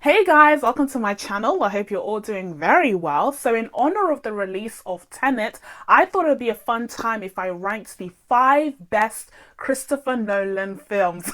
Hey guys, welcome to my channel. I hope you're all doing very well. So in honor of the release of Tenet, I thought it would be a fun time if I ranked the 5 best Christopher Nolan films.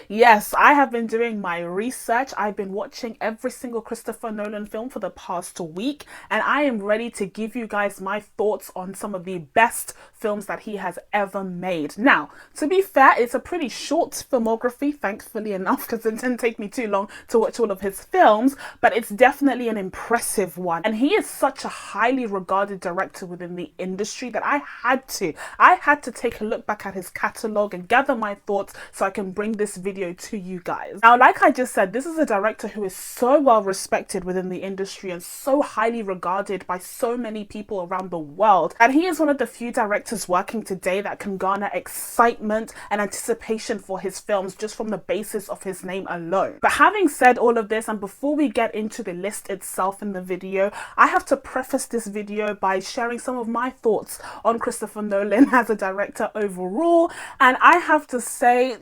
Yes, I have been doing my research. I've been watching every single Christopher Nolan film for the past week, and I am ready to give you guys my thoughts on some of the best films that he has ever made. Now, to be fair, it's a pretty short filmography, thankfully enough, because it didn't take me too long to watch all of his films, but it's definitely an impressive one. And he is such a highly regarded director within the industry that I had to take a look back at his catalogue and gather my thoughts so I can bring this video to you guys. Now, like I just said, this is a director who is so well respected within the industry and so highly regarded by so many people around the world. And he is one of the few directors working today that can garner excitement and anticipation for his films just from the basis of his name alone. But having said all of this, and before we get into the list itself in the video, I have to preface this video by sharing some of my thoughts on Christopher Nolan as a director overall. And I have to say,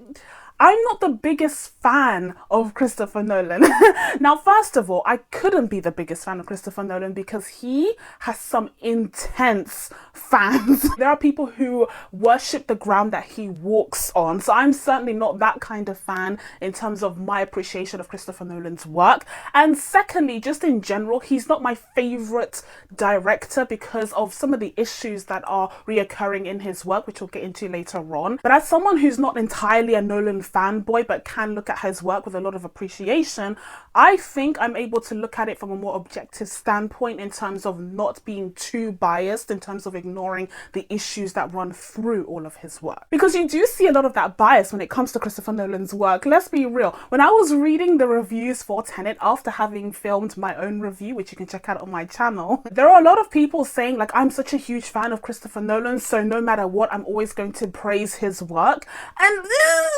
I'm not the biggest fan of Christopher Nolan. Now, first of all, I couldn't be the biggest fan of Christopher Nolan because he has some intense fans. There are people who worship the ground that he walks on. So I'm certainly not that kind of fan in terms of my appreciation of Christopher Nolan's work. And secondly, just in general, he's not my favorite director because of some of the issues that are reoccurring in his work, which we'll get into later on. But as someone who's not entirely a Nolan fanboy but can look at his work with a lot of appreciation, I think I'm able to look at it from a more objective standpoint in terms of not being too biased, in terms of ignoring the issues that run through all of his work. Because you do see a lot of that bias when it comes to Christopher Nolan's work. Let's be real. When I was reading the reviews for Tenet after having filmed my own review, which you can check out on my channel, there are a lot of people saying like, I'm such a huge fan of Christopher Nolan, so no matter what, I'm always going to praise his work. And no,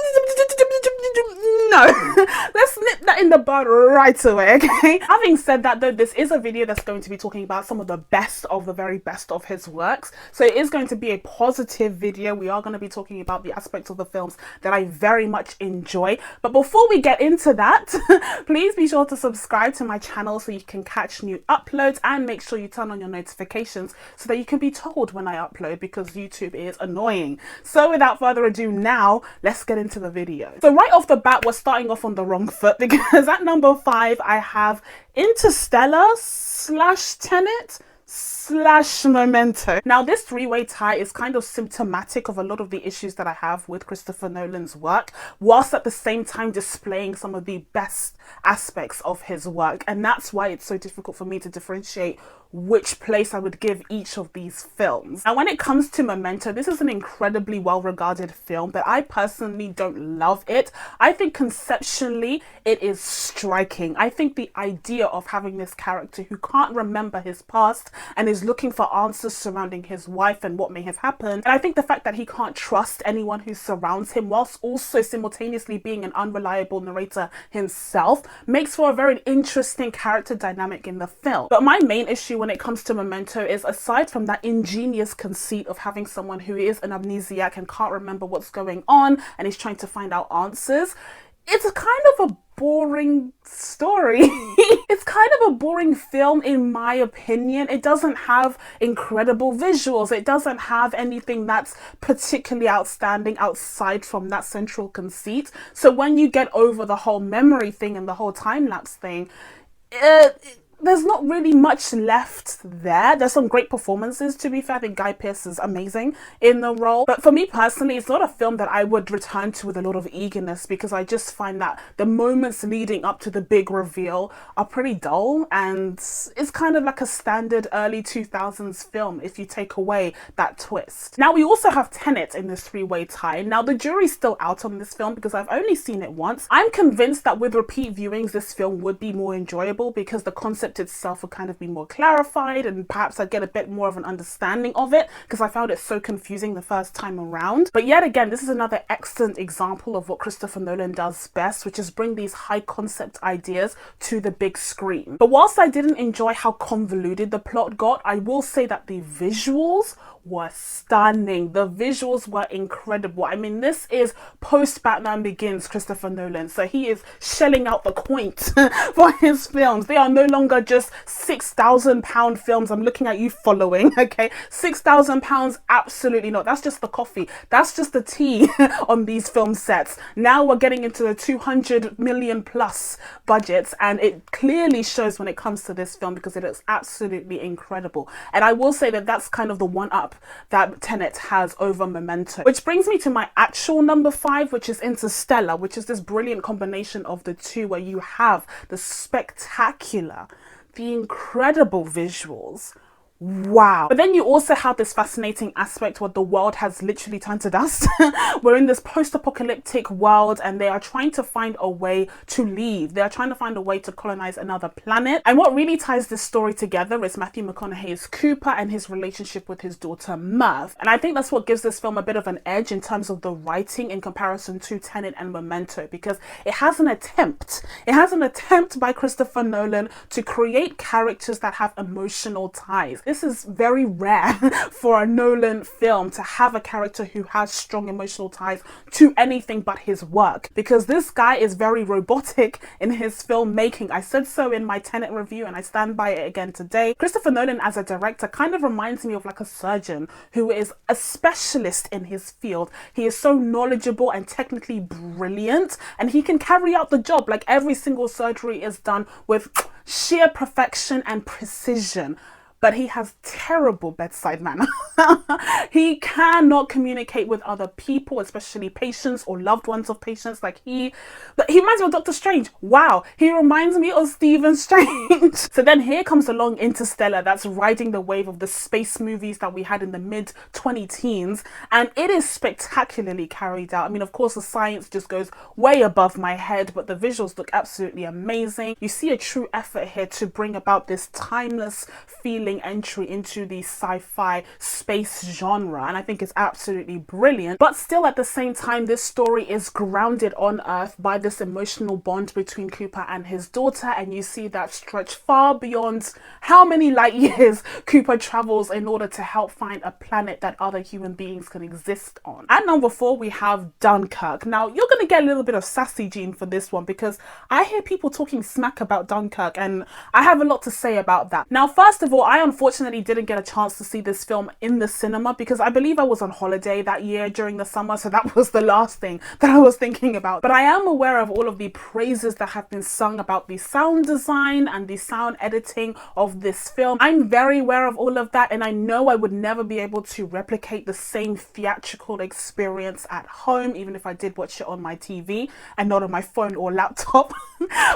let's nip that in the bud right away, okay? Having said that though, this is a video that's going to be talking about some of the best of the very best of his works. So it is going to be a positive video. We are going to be talking about the aspects of the films that I very much enjoy. But before we get into that, please be sure to subscribe to my channel so you can catch new uploads, and make sure you turn on your notifications so that you can be told when I upload, because YouTube is annoying. So without further ado, now let's get into the video. So right off the bat, we're starting off on the wrong foot because at number 5 I have Interstellar / Tenet / Memento. Now, this three-way tie is kind of symptomatic of a lot of the issues that I have with Christopher Nolan's work, whilst at the same time displaying some of the best aspects of his work. And that's why it's so difficult for me to differentiate which place I would give each of these films. Now, when it comes to Memento, this is an incredibly well-regarded film, but I personally don't love it. I think conceptually it is striking. I think the idea of having this character who can't remember his past and is looking for answers surrounding his wife and what may have happened, and I think the fact that he can't trust anyone who surrounds him whilst also simultaneously being an unreliable narrator himself, makes for a very interesting character dynamic in the film. But my main issue when it comes to Memento is, aside from that ingenious conceit of having someone who is an amnesiac and can't remember what's going on and is trying to find out answers, it's a kind of a boring story. It's kind of a boring film in my opinion. It doesn't have incredible visuals. It doesn't have anything that's particularly outstanding outside from that central conceit. So when you get over the whole memory thing and the whole time-lapse thing, there's not really much left there. There's some great performances, to be fair. I think Guy Pearce is amazing in the role. But for me personally, it's not a film that I would return to with a lot of eagerness, because I just find that the moments leading up to the big reveal are pretty dull, and it's kind of like a standard early 2000s film if you take away that twist. Now, we also have Tenet in this three-way tie. Now, the jury's still out on this film because I've only seen it once. I'm convinced that with repeat viewings, this film would be more enjoyable because the concept concept itself would kind of be more clarified, and perhaps I'd get a bit more of an understanding of it, because I found it so confusing the first time around. But yet again, this is another excellent example of what Christopher Nolan does best, which is bring these high concept ideas to the big screen. But whilst I didn't enjoy how convoluted the plot got, I will say that the visuals were stunning. The visuals were incredible. I mean, this is post Batman Begins Christopher Nolan, so he is shelling out the coins for his films. They are no longer just £6,000 films. I'm looking at you following, okay? £6,000, absolutely not. That's just the coffee. That's just the tea on these film sets. Now we're getting into the 200 million plus budgets, and it clearly shows when it comes to this film, because it is absolutely incredible. And I will say that that's kind of the one up that Tenet has over Memento. Which brings me to my actual number 5, which is Interstellar, which is this brilliant combination of the two, where you have the spectacular, the incredible visuals. Wow. But then you also have this fascinating aspect where the world has literally turned to dust. We're in this post-apocalyptic world, and they are trying to find a way to leave. They are trying to find a way to colonize another planet. And what really ties this story together is Matthew McConaughey's Cooper and his relationship with his daughter Merv. And I think that's what gives this film a bit of an edge in terms of the writing in comparison to Tenet and Memento, because it has an attempt by Christopher Nolan to create characters that have emotional ties. This is very rare for a Nolan film to have a character who has strong emotional ties to anything but his work, because this guy is very robotic in his filmmaking. I said so in my Tenet review, and I stand by it again today. Christopher Nolan as a director kind of reminds me of like a surgeon who is a specialist in his field. He is so knowledgeable and technically brilliant, and he can carry out the job. Like, every single surgery is done with sheer perfection and precision. But he has terrible bedside manner. He cannot communicate with other people, especially patients or loved ones of patients. But he reminds me of Doctor Strange. Wow, he reminds me of Stephen Strange. So then here comes along Interstellar, that's riding the wave of the space movies that we had in the mid-2010s, and it is spectacularly carried out. I mean, of course, the science just goes way above my head, but the visuals look absolutely amazing. You see a true effort here to bring about this timeless feeling entry into the sci-fi space genre, and I think it's absolutely brilliant. But still, at the same time, this story is grounded on Earth by this emotional bond between Cooper and his daughter, and you see that stretch far beyond how many light years Cooper travels in order to help find a planet that other human beings can exist on. At number 4, we have Dunkirk. Now, you're going to get a little bit of sassy Gene for this one, because I hear people talking smack about Dunkirk, and I have a lot to say about that. Now, first of all, I unfortunately didn't get a chance to see this film in the cinema, because I believe I was on holiday that year during the summer, so that was the last thing that I was thinking about. But I am aware of all of the praises that have been sung about the sound design and the sound editing of this film. I'm very aware of all of that, and I know I would never be able to replicate the same theatrical experience at home, even if I did watch it on my TV and not on my phone or laptop.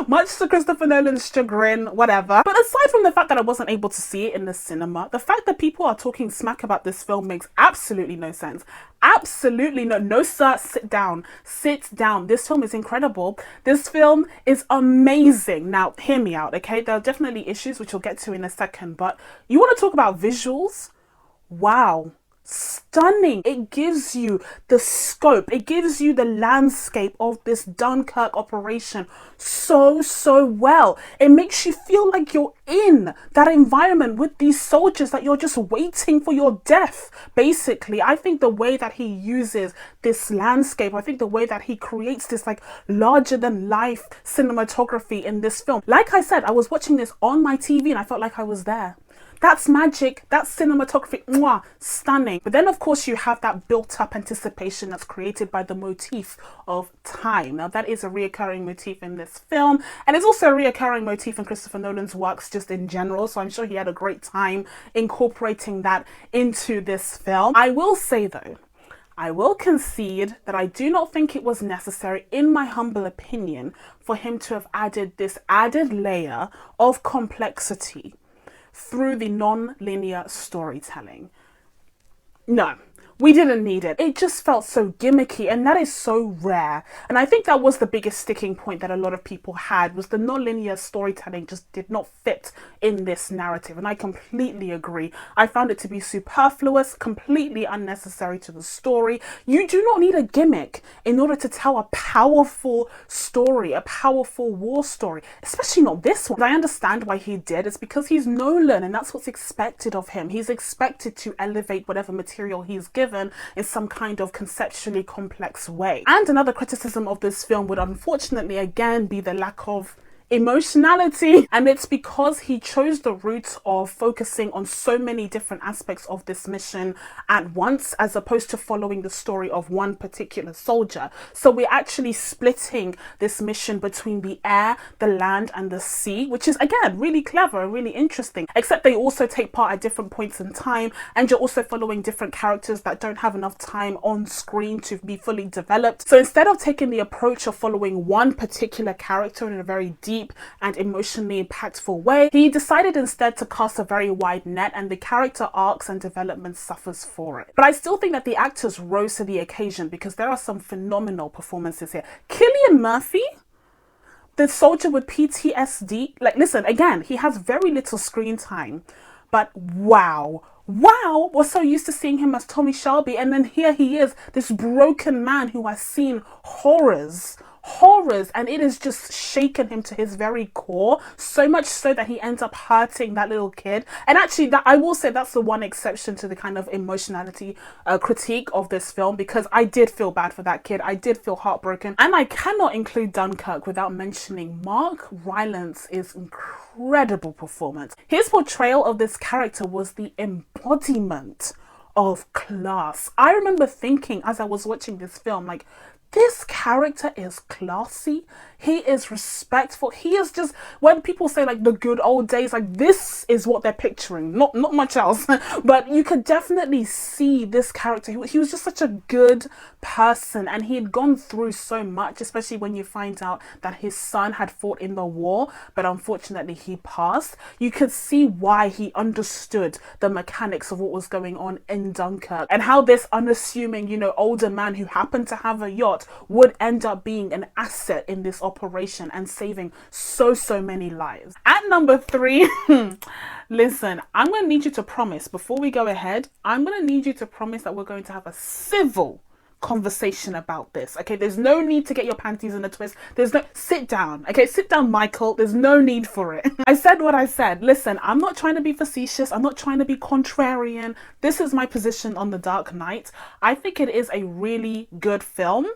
Much to Christopher Nolan's chagrin, whatever. But aside from the fact that I wasn't able to see it in the cinema, the fact that people are talking smack about this film makes absolutely no sense. Absolutely no sir, sit down. This film is incredible. This film is amazing. Now, hear me out, okay? There are definitely issues which we'll get to in a second, but you want to talk about visuals? Wow. Stunning. It gives you the scope, it gives you the landscape of this Dunkirk operation so well. It makes you feel like you're in that environment with these soldiers, that you're just waiting for your death, basically. I think the way that he uses this landscape, I think the way that he creates this like larger than life cinematography in this film. Like I said, I was watching this on my TV and I felt like I was there. That's magic, that's cinematography, mwah, stunning. But then of course you have that built up anticipation that's created by the motif of time. Now that is a reoccurring motif in this film, and it's also a reoccurring motif in Christopher Nolan's works just in general, so I'm sure he had a great time incorporating that into this film. I will say though, I will concede that I do not think it was necessary, in my humble opinion, for him to have added this added layer of complexity through the non-linear storytelling. No. We didn't need it. It just felt so gimmicky, and that is so rare. And I think that was the biggest sticking point that a lot of people had, was the non-linear storytelling just did not fit in this narrative. And I completely agree. I found it to be superfluous, completely unnecessary to the story. You do not need a gimmick in order to tell a powerful story, a powerful war story, especially not this one. I understand why he did. It's because he's Nolan, and that's what's expected of him. He's expected to elevate whatever material he's given in some kind of conceptually complex way. And another criticism of this film would unfortunately again be the lack of emotionality, and it's because he chose the route of focusing on so many different aspects of this mission at once, as opposed to following the story of one particular soldier. So we're actually splitting this mission between the air, the land, and the sea, which is again really clever and really interesting, except they also take part at different points in time, and you're also following different characters that don't have enough time on screen to be fully developed. So instead of taking the approach of following one particular character in a very deep and emotionally impactful way, he decided instead to cast a very wide net, and the character arcs and development suffers for it. But I still think that the actors rose to the occasion, because there are some phenomenal performances here. Cillian Murphy, the soldier with PTSD, like, listen, again, he has very little screen time, but wow, we're so used to seeing him as Tommy Shelby, and then here he is, this broken man who has seen horrors, and it has just shaken him to his very core, so much so that he ends up hurting that little kid. And actually, that, I will say, that's the one exception to the kind of emotionality critique of this film, because I did feel bad for that kid. I did feel heartbroken. And I cannot include Dunkirk without mentioning Mark Rylance's incredible performance. His portrayal of this character was the embodiment of class. I remember thinking as I was watching this film, like, this character is classy, he is respectful, he is just, when people say like the good old days, like, this is what they're picturing, not much else. But you could definitely see this character. He was just such a good person, and he had gone through so much, especially when you find out that his son had fought in the war, but unfortunately he passed. You could see why he understood the mechanics of what was going on in Dunkirk, and how this unassuming, you know, older man who happened to have a yacht would end up being an asset in this operation and saving so many lives. At number 3, listen, I'm going to need you to promise, before we go ahead, I'm going to need you to promise that we're going to have a civil conversation about this. Okay, there's no need to get your panties in a twist. There's no, sit down. Okay, sit down, Michael. There's no need for it. I said what I said. Listen, I'm not trying to be facetious. I'm not trying to be contrarian. This is my position on The Dark Knight. I think it is a really good film.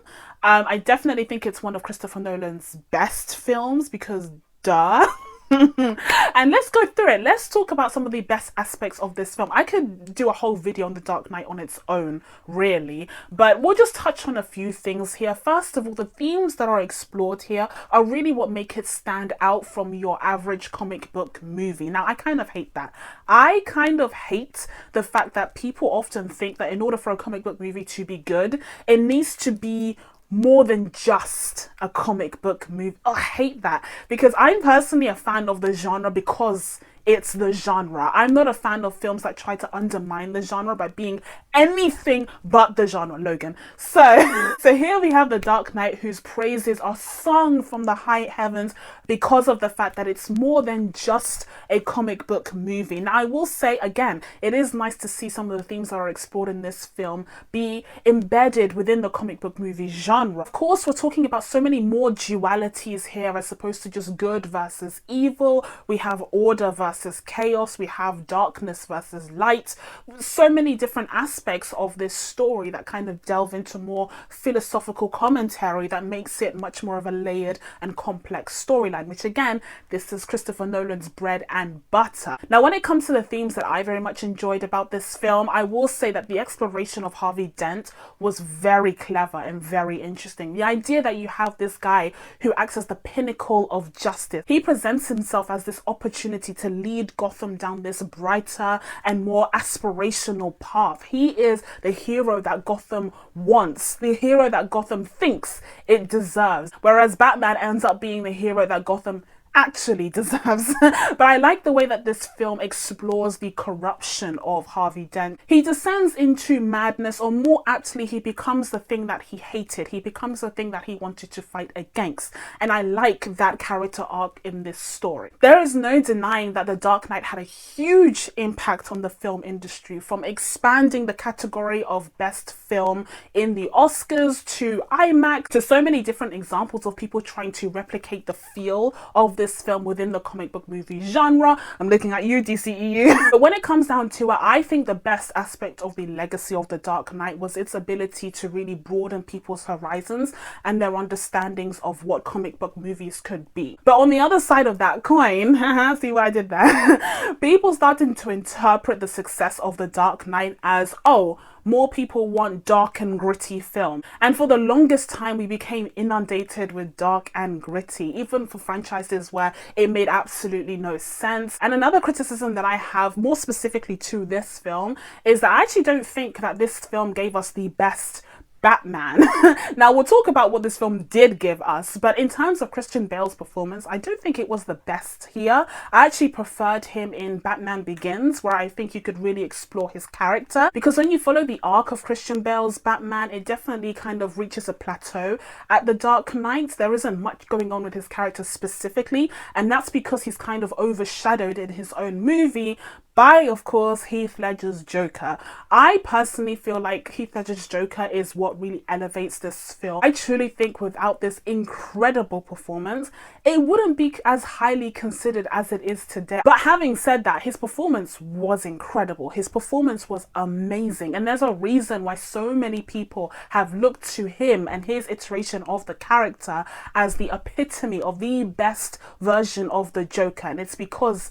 I definitely think it's one of Christopher Nolan's best films, because duh. And let's go through it. Let's talk about some of the best aspects of this film. I could do a whole video on The Dark Knight on its own, really, but we'll just touch on a few things here. First of all, the themes that are explored here are really what make it stand out from your average comic book movie. Now, I kind of hate that. I kind of hate the fact that people often think that in order for a comic book movie to be good, it needs to be more than just a comic book movie. Oh, I hate that, because I'm personally a fan of the genre because it's the genre. I'm not a fan of films that try to undermine the genre by being anything but the genre, Logan. So here we have The Dark Knight, whose praises are sung from the high heavens because of the fact that it's more than just a comic book movie. Now, I will say again, it is nice to see some of the themes that are explored in this film be embedded within the comic book movie genre. Of course, we're talking about so many more dualities here as opposed to just good versus evil. We have order versus chaos. We have darkness versus light. So many different aspects of this story that kind of delve into more philosophical commentary that makes it much more of a layered and complex storyline, which again, this is Christopher Nolan's bread and butter. Now, when it comes to the themes that I very much enjoyed about this film, I will say that the exploration of Harvey Dent was very clever and very interesting. The idea that you have this guy who acts as the pinnacle of justice. He presents himself as this opportunity to lead Gotham down this brighter and more aspirational path. He is the hero that Gotham wants, the hero that Gotham thinks it deserves, whereas Batman ends up being the hero that Gotham actually deserves. But I like the way that this film explores the corruption of Harvey Dent. He descends into madness, or more aptly, he becomes the thing that he hated. He becomes the thing that he wanted to fight against. And I like that character arc in this story. There is no denying that The Dark Knight had a huge impact on the film industry, from expanding the category of best film in the Oscars to IMAX, to so many different examples of people trying to replicate the feel of this film within the comic book movie genre. I'm looking at you, DCEU. But when it comes down to it, I think the best aspect of the legacy of The Dark Knight was its ability to really broaden people's horizons and their understandings of what comic book movies could be. But on the other side of that coin, see what I did there? People started to interpret the success of The Dark Knight as, oh, more people want dark and gritty film. And for the longest time, we became inundated with dark and gritty, even for franchises where it made absolutely no sense. And another criticism that I have more specifically to this film is that I actually don't think that this film gave us the best Batman. Now, we'll talk about what this film did give us, but in terms of Christian Bale's performance, I don't think it was the best here. I actually preferred him in Batman Begins, where I think you could really explore his character, because when you follow the arc of Christian Bale's Batman, it definitely kind of reaches a plateau. At The Dark Knight, there isn't much going on with his character specifically, and that's because he's kind of overshadowed in his own movie by, of course, Heath Ledger's Joker. I personally feel like Heath Ledger's Joker is what really elevates this film. I truly think without this incredible performance, it wouldn't be as highly considered as it is today. But having said that, his performance was incredible. His performance was amazing. And there's a reason why so many people have looked to him and his iteration of the character as the epitome of the best version of the Joker. And it's because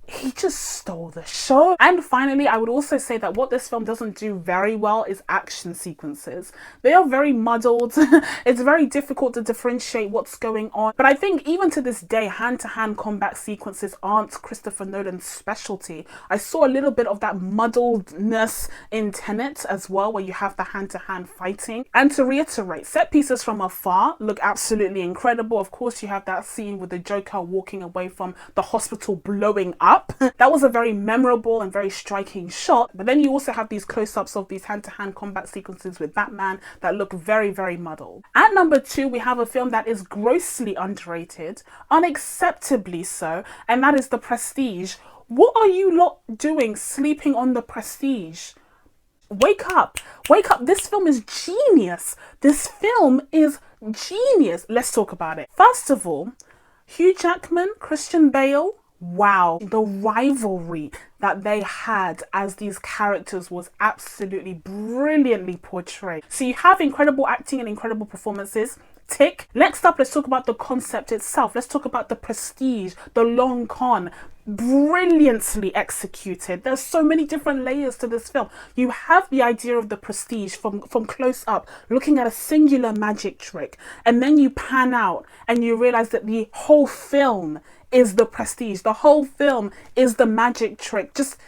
he just stole the show. And finally, I would also say that what this film doesn't do very well is action sequences. They are very muddled. It's very difficult to differentiate what's going on. But I think even to this day, hand-to-hand combat sequences aren't Christopher Nolan's specialty. I saw a little bit of that muddledness in Tenet as well, where you have the hand-to-hand fighting. And to reiterate, set pieces from afar look absolutely incredible. Of course, you have that scene with the Joker walking away from the hospital blowing up. That was a very memorable and very striking shot. But then you also have these close-ups of these hand-to-hand combat sequences with Batman that look very, very muddled. At number 2, we have a film that is grossly underrated, unacceptably so, and that is The Prestige. What are you lot doing sleeping on The Prestige? Wake up, wake up. This film is genius. This film is genius. Let's talk about it. First of all, Hugh Jackman, Christian Bale, wow, the rivalry that they had as these characters was absolutely brilliantly portrayed. So you have incredible acting and incredible performances. Tick. Next up, let's talk about the concept itself. Let's talk about The Prestige, the long con. Brilliantly executed. There's so many different layers to this film. You have the idea of the prestige from close up, looking at a singular magic trick, and then you pan out and you realize that the whole film is the prestige. The whole film is the magic trick. Just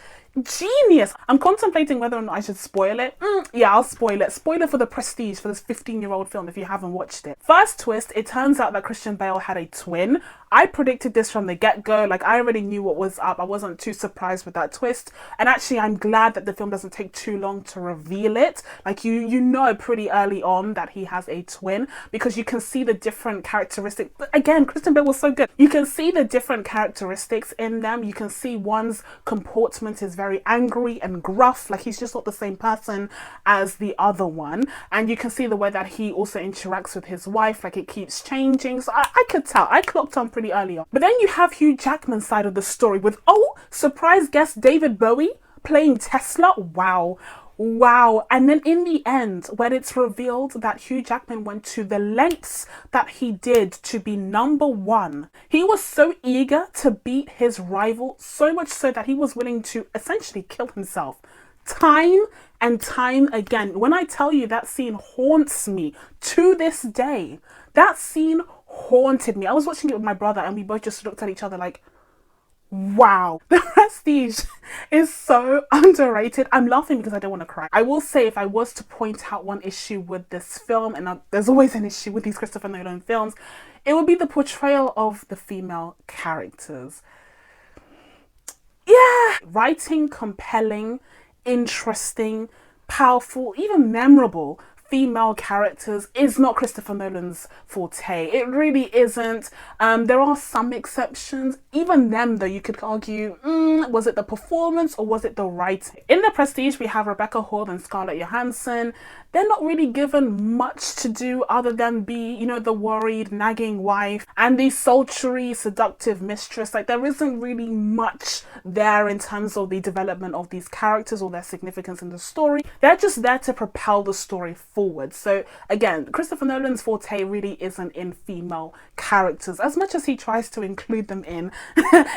genius. I'm contemplating whether or not I should spoil it. Yeah, I'll spoil it. Spoiler for The Prestige, for this 15-year-old film if you haven't watched it. First twist, it turns out that Christian Bale had a twin. I predicted this from the get-go. Like, I already knew what was up. I wasn't too surprised with that twist. And actually, I'm glad that the film doesn't take too long to reveal it. Like, you know pretty early on that he has a twin, because you can see the different characteristics. But again, Christian Bale was so good. You can see the different characteristics in them. You can see one's comportment is very angry and gruff. Like, he's just not the same person as the other one. And you can see the way that he also interacts with his wife. Like, it keeps changing. So I could tell. I clocked on pretty early on. But then you have Hugh Jackman's side of the story with, oh, surprise guest David Bowie playing Tesla. Wow. And then in the end, when it's revealed that Hugh Jackman went to the lengths that he did to be number one, he was so eager to beat his rival, so much so that he was willing to essentially kill himself time and time again. When I tell you that scene haunts me to this day, that scene haunted me. I was watching it with my brother and we both just looked at each other like, Wow, The Prestige is so underrated. I'm laughing because I don't want to cry. I will say, if I was to point out one issue with this film, and there's always an issue with these Christopher Nolan films, it would be the portrayal of the female characters. Yeah, writing compelling, interesting, powerful, even memorable female characters is not Christopher Nolan's forte. It really isn't. There are some exceptions. Even them, though, you could argue, was it the performance or was it the writing? In The Prestige, we have Rebecca Hall and Scarlett Johansson. They're not really given much to do other than be, you know, the worried, nagging wife and the sultry, seductive mistress. Like, there isn't really much there in terms of the development of these characters or their significance in the story. They're just there to propel the story forward. So again, Christopher Nolan's forte really isn't in female characters. As much as he tries to include them in,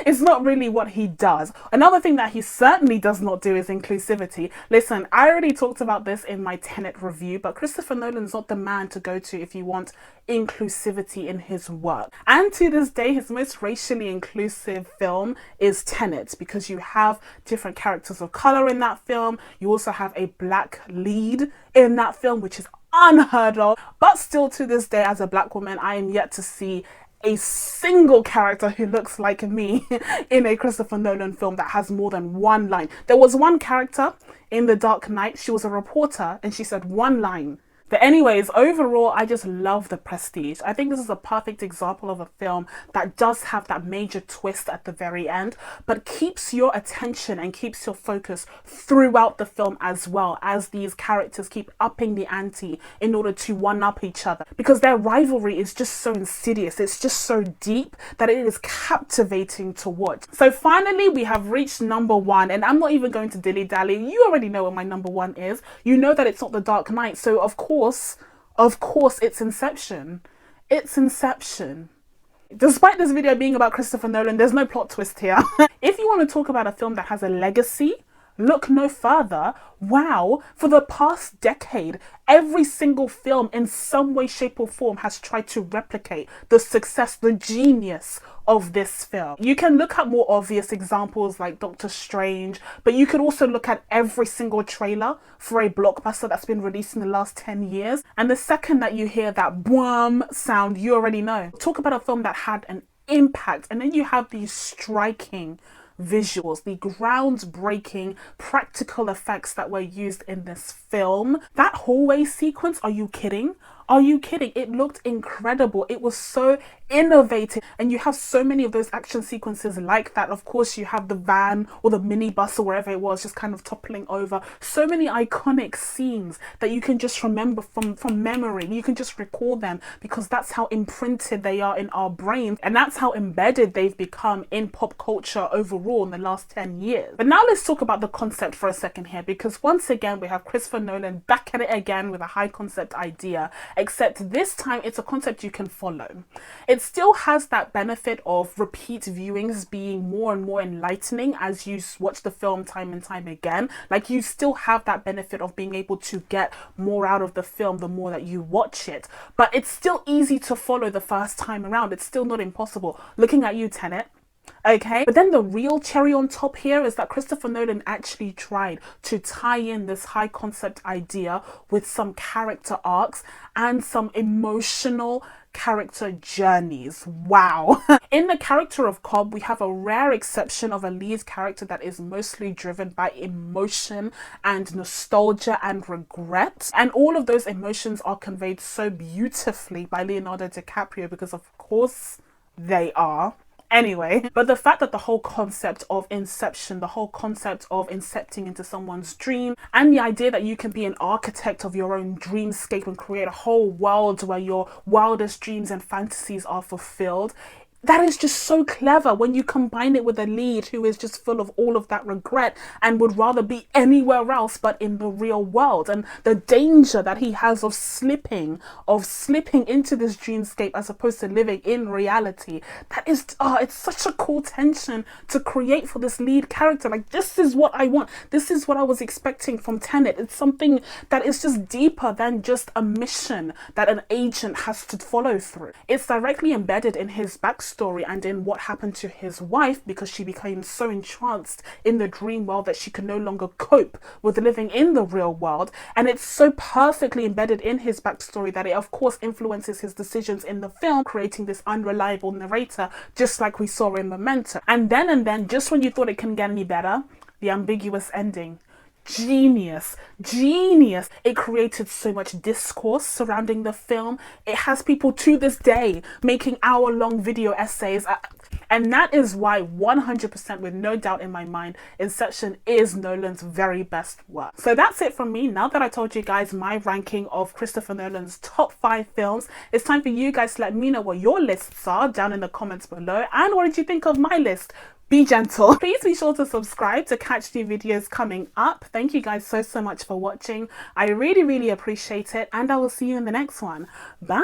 it's not really what he does. Another thing that he certainly does not do is inclusivity. Listen, I already talked about this in my Tenet review, but Christopher Nolan's not the man to go to if you want inclusivity in his work. And to this day, his most racially inclusive film is Tenet, because you have different characters of color in that film. You also have a black lead in that film, which is unheard of. But still, to this day, as a black woman, I am yet to see a single character who looks like me in a Christopher Nolan film that has more than one line. There was one character in The Dark Knight. She was a reporter and she said one line. But anyways, overall, I just love The Prestige. I think this is a perfect example of a film that does have that major twist at the very end, but keeps your attention and keeps your focus throughout the film, as well as these characters keep upping the ante in order to one-up each other. Because their rivalry is just so insidious, it's just so deep that it is captivating to watch. So finally, we have reached number one, and I'm not even going to dilly-dally. You already know what my number one is. You know that it's not The Dark Knight, so of course, it's Inception. It's Inception. Despite this video being about Christopher Nolan, there's no plot twist here. If you want to talk about a film that has a legacy, look no further. Wow, for the past decade, every single film in some way, shape or form has tried to replicate the success, the genius of this film. You can look at more obvious examples like Doctor Strange, but you could also look at every single trailer for a blockbuster that's been released in the last 10 years. And the second that you hear that boom sound, you already know. Talk about a film that had an impact, and then you have these striking visuals, the groundbreaking practical effects that were used in this film. That hallway sequence, are you kidding? Are you kidding? It looked incredible. It was so innovative, and you have so many of those action sequences like that. Of course, you have the van or the minibus or wherever it was just kind of toppling over. So many iconic scenes that you can just remember from memory. You can just recall them because that's how imprinted they are in our brains, and that's how embedded they've become in pop culture overall in the last 10 years. But now let's talk about the concept for a second here, because once again we have Christopher Nolan back at it again with a high concept idea, except this time it's a concept you can follow. It still has that benefit of repeat viewings being more and more enlightening as you watch the film time and time again. Like, you still have that benefit of being able to get more out of the film the more that you watch it. But it's still easy to follow the first time around. It's still not impossible. Looking at you, Tenet. Okay, but then the real cherry on top here is that Christopher Nolan actually tried to tie in this high concept idea with some character arcs and some emotional character journeys. Wow. In the character of Cobb, we have a rare exception of a lead character that is mostly driven by emotion and nostalgia and regret. And all of those emotions are conveyed so beautifully by Leonardo DiCaprio, because of course they are. Anyway, but the fact that the whole concept of inception, the whole concept of incepting into someone's dream, and the idea that you can be an architect of your own dreamscape and create a whole world where your wildest dreams and fantasies are fulfilled, that is just so clever when you combine it with a lead who is just full of all of that regret and would rather be anywhere else but in the real world, and the danger that he has of slipping into this dreamscape as opposed to living in reality. That is, it's such a cool tension to create for this lead character. Like, this is what I want. This is what I was expecting from Tenet. It's something that is just deeper than just a mission that an agent has to follow through. It's directly embedded in his backstory backstory and in what happened to his wife, because she became so entranced in the dream world that she could no longer cope with living in the real world. And it's so perfectly embedded in his backstory that it of course influences his decisions in the film, creating this unreliable narrator, just like we saw in Memento. And then, just when you thought it couldn't get any better, the ambiguous ending. Genius. It created so much discourse surrounding the film. It has people to this day making hour-long video essays, and that is why 100% with no doubt in my mind, Inception is Nolan's very best work. So that's it from me. Now that I told you guys my ranking of Christopher Nolan's top 5 films, it's time for you guys to let me know what your lists are down in the comments below, and what did you think of my list? Be gentle. Please be sure to subscribe to catch new videos coming up. Thank you guys so much for watching. I really appreciate it, and I will see you in the next one. Bye.